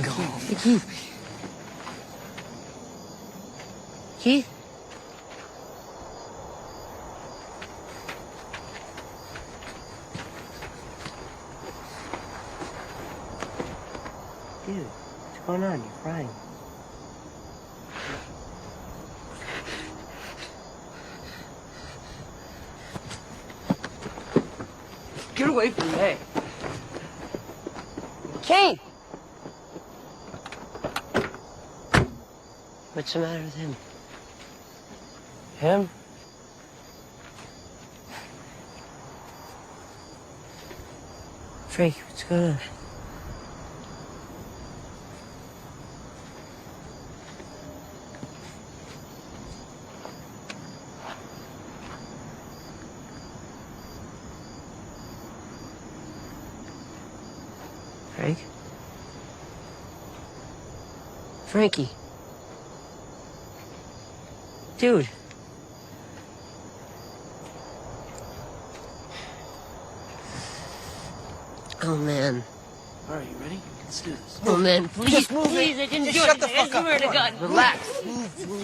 can go home. Keith? Dude, what's going on? You're crying. Get away from me. Keith! What's the matter with him? Him? Frank, what's going on? Frank? Frankie. Dude. Oh, man. All right, you ready? Let's do this. Oh, man, please, please, I didn't do shut the anything. fuck I up. swear to God. Relax.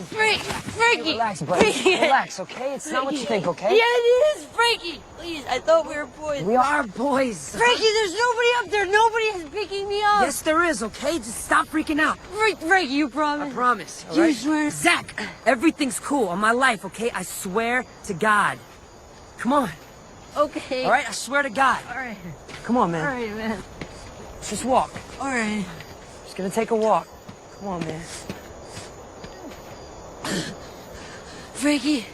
Frankie! Relax, buddy. Relax, okay? It's not what you think, okay? Yeah, it is, Frankie! Please, I thought we were boys. We are boys. Frankie, there's nobody up there. Nobody is picking me up. Yes, there is, okay? Just stop freaking out. Frankie, you promise? I promise, all You right? swear? Zach, everything's cool on my life, okay? I swear to God. Come on. Okay. All right? I swear to God. All right. Come on, man. All right, man. Just walk. All right. Just gonna take a walk. Come on, man. Frankie.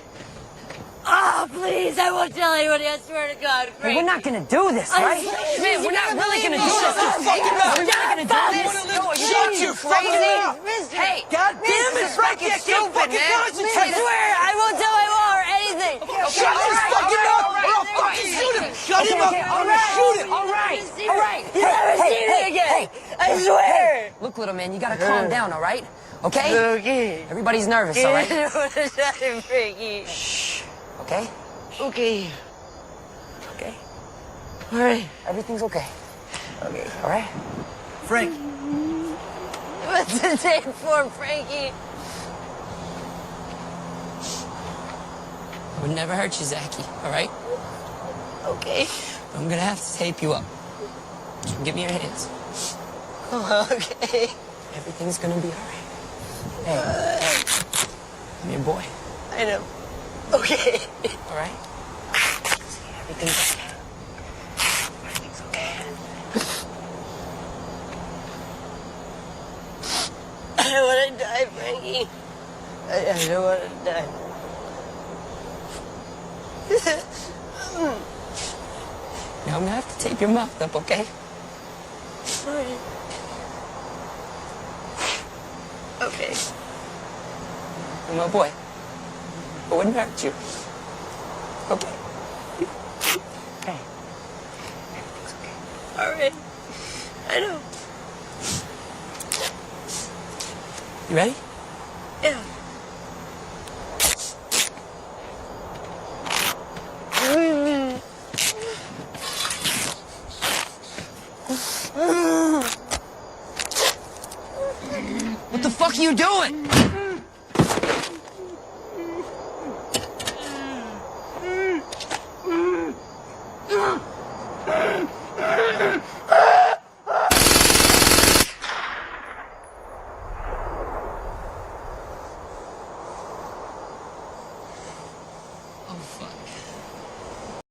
Oh, please, I won't tell anybody. I swear to God, Frankie. Hey, we're not gonna do this, right? Man, we're not really gonna do this. We're not gonna do this. Shut your fucking mouth! Hey, God damn it, Frankie! I can't fucking I concentrate! swear, I won't tell my mom or anything. Shut his fucking mouth! Or I'll fucking shoot him! Shut him up! I'm gonna shoot him! All right. You'll never see me again. I swear. Look, little man, you gotta calm down, all right? Okay? Okay. Everybody's nervous, all right? Frankie. Shh. Okay? Okay. Okay? All right. Everything's okay. Okay. All right? Frank, What's the tape for, Frankie? I would never hurt you, Zachy, all right? Okay. I'm gonna have to tape you up. So give me your hands. Okay. Everything's gonna be all right. Hey, I'm your boy, I know. Okay. all right? Everything's okay. Everything's okay. I don't want to die, Frankie. I don't want to die. Now I'm gonna have to tape your mouth up, okay? All right. Okay. You're my boy. I wouldn't hurt you. Okay? Hey. Everything's okay. All right. I know. You ready? Yeah. What the fuck are you doing? Oh, fuck.